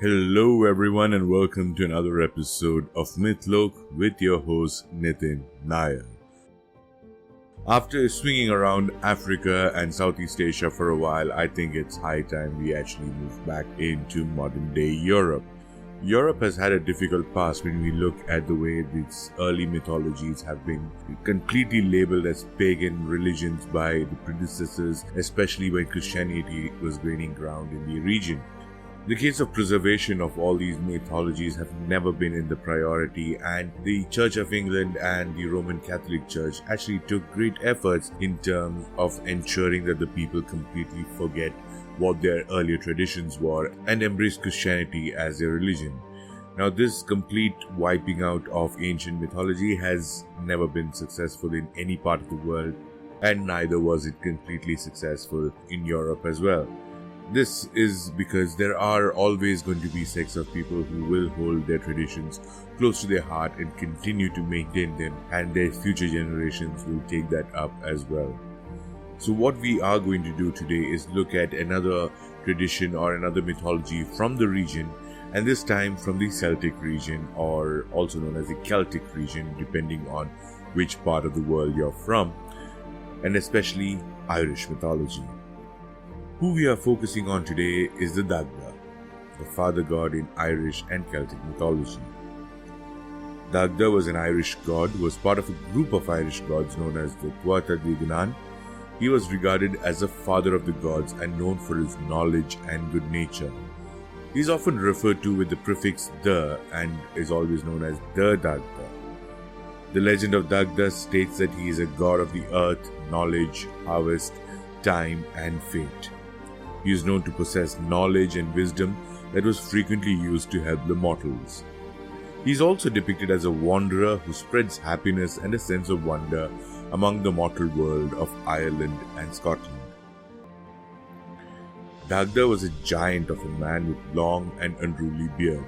Hello everyone and welcome to another episode of Mythloke with your host Nitin Nair. After swinging around Africa and Southeast Asia for a while, I think it's high time we actually move back into modern day Europe. Europe has had a difficult past when we look at the way these early mythologies have been completely labeled as pagan religions by the predecessors, especially when Christianity was gaining ground in the region. The case of preservation of all these mythologies have never been in the priority, and the Church of England and the Roman Catholic Church actually took great efforts in terms of ensuring that the people completely forget what their earlier traditions were and embrace Christianity as their religion. Now, this complete wiping out of ancient mythology has never been successful in any part of the world, and neither was it completely successful in Europe as well. This is because there are always going to be sects of people who will hold their traditions close to their heart and continue to maintain them, and their future generations will take that up as well. So what we are going to do today is look at another tradition or another mythology from the region, and this time from the Celtic region, or also known as the Celtic region, depending on which part of the world you're from, and especially Irish mythology. Who we are focusing on today is the Dagda, the father god in Irish and Celtic mythology. Dagda was an Irish god who was part of a group of Irish gods known as the Tuatha Dé Danaan. He was regarded as the father of the gods and known for his knowledge and good nature. He is often referred to with the prefix "the" and is always known as the Dagda. The Legend of Dagda states that he is a god of the earth, knowledge, harvest, time and fate. He is known to possess knowledge and wisdom that was frequently used to help the mortals. He is also depicted as a wanderer who spreads happiness and a sense of wonder among the mortal world of Ireland and Scotland. Dagda was a giant of a man with long and unruly beard.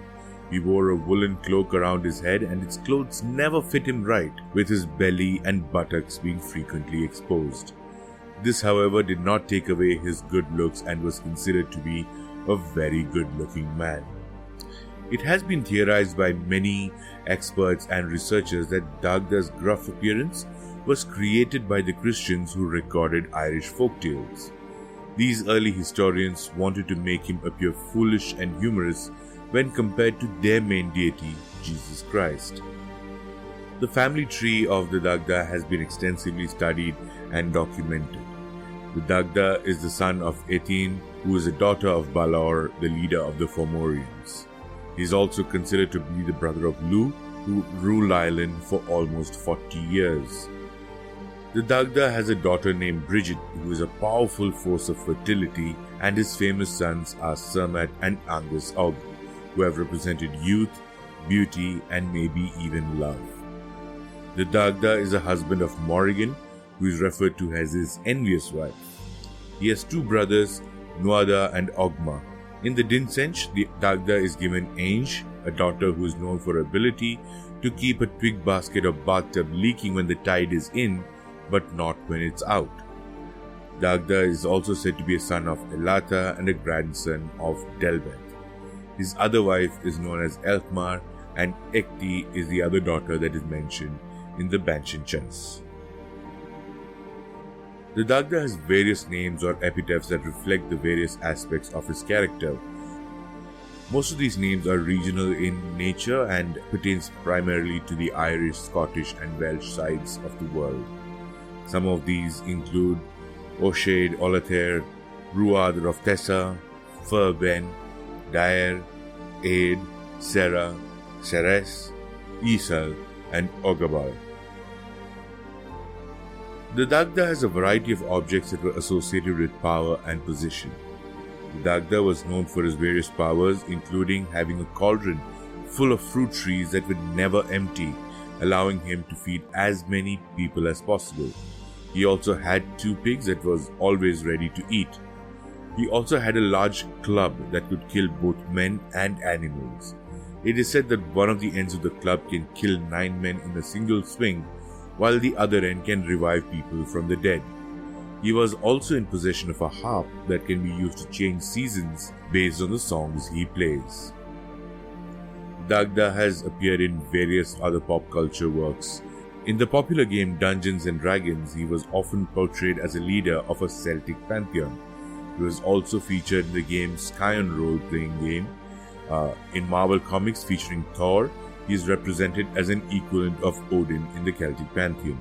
He wore a woolen cloak around his head, and its clothes never fit him right, with his belly and buttocks being frequently exposed. This, however, did not take away his good looks and was considered to be a very good-looking man. It has been theorized by many experts and researchers that Dagda's gruff appearance was created by the Christians who recorded Irish folktales. These early historians wanted to make him appear foolish and humorous when compared to their main deity, Jesus Christ. The family tree of the Dagda has been extensively studied and documented. The Dagda is the son of Étaín, who is a daughter of Balor, the leader of the Fomorians. He is also considered to be the brother of Lugh, who ruled Ireland for almost 40 years. The Dagda has a daughter named Bridget, who is a powerful force of fertility, and his famous sons are Cermak and Angus Og, who have represented youth, beauty, and maybe even love. The Dagda is a husband of Morrigan, who is referred to as his envious wife. He has two brothers, Nuada and Ogma. In the Dinsench, the Dagda is given Ainge, a daughter who is known for her ability to keep a twig basket or bathtub leaking when the tide is in, but not when it's out. Dagda is also said to be a son of Elata and a grandson of Delbeth. His other wife is known as Elfmar, and Ecti is the other daughter that is mentioned in the Banshin Chess. The Dagda has various names or epitaphs that reflect the various aspects of his character. Most of these names are regional in nature and pertains primarily to the Irish, Scottish and Welsh sides of the world. Some of these include O'Shade, Olathair, Ruad Roftessa, Furben, Dair, Aid, Serra, Ceres, Isal and Ogabal. The Dagda has a variety of objects that were associated with power and position. The Dagda was known for his various powers, including having a cauldron full of fruit trees that would never empty, allowing him to feed as many people as possible. He also had two pigs that was always ready to eat. He also had a large club that could kill both men and animals. It is said that one of the ends of the club can kill 9 men in a single swing, while the other end can revive people from the dead. He was also in possession of a harp that can be used to change seasons based on the songs he plays. Dagda has appeared in various other pop culture works. In the popular game Dungeons & Dragons, he was often portrayed as a leader of a Celtic pantheon. He was also featured in the game Scion role-playing game. In Marvel Comics featuring Thor, he is represented as an equivalent of Odin in the Celtic pantheon.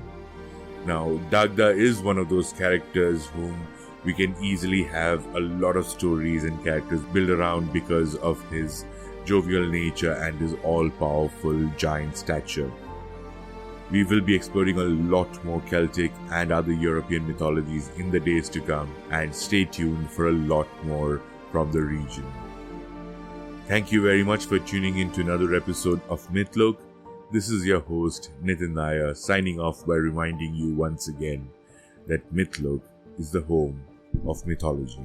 Now, Dagda is one of those characters whom we can easily have a lot of stories and characters built around because of his jovial nature and his all-powerful giant stature. We will be exploring a lot more Celtic and other European mythologies in the days to come, and stay tuned for a lot more from the region. Thank you very much for tuning in to another episode of Mythlook. This is your host Nitin Nair, signing off by reminding you once again that Mythlook is the home of mythology.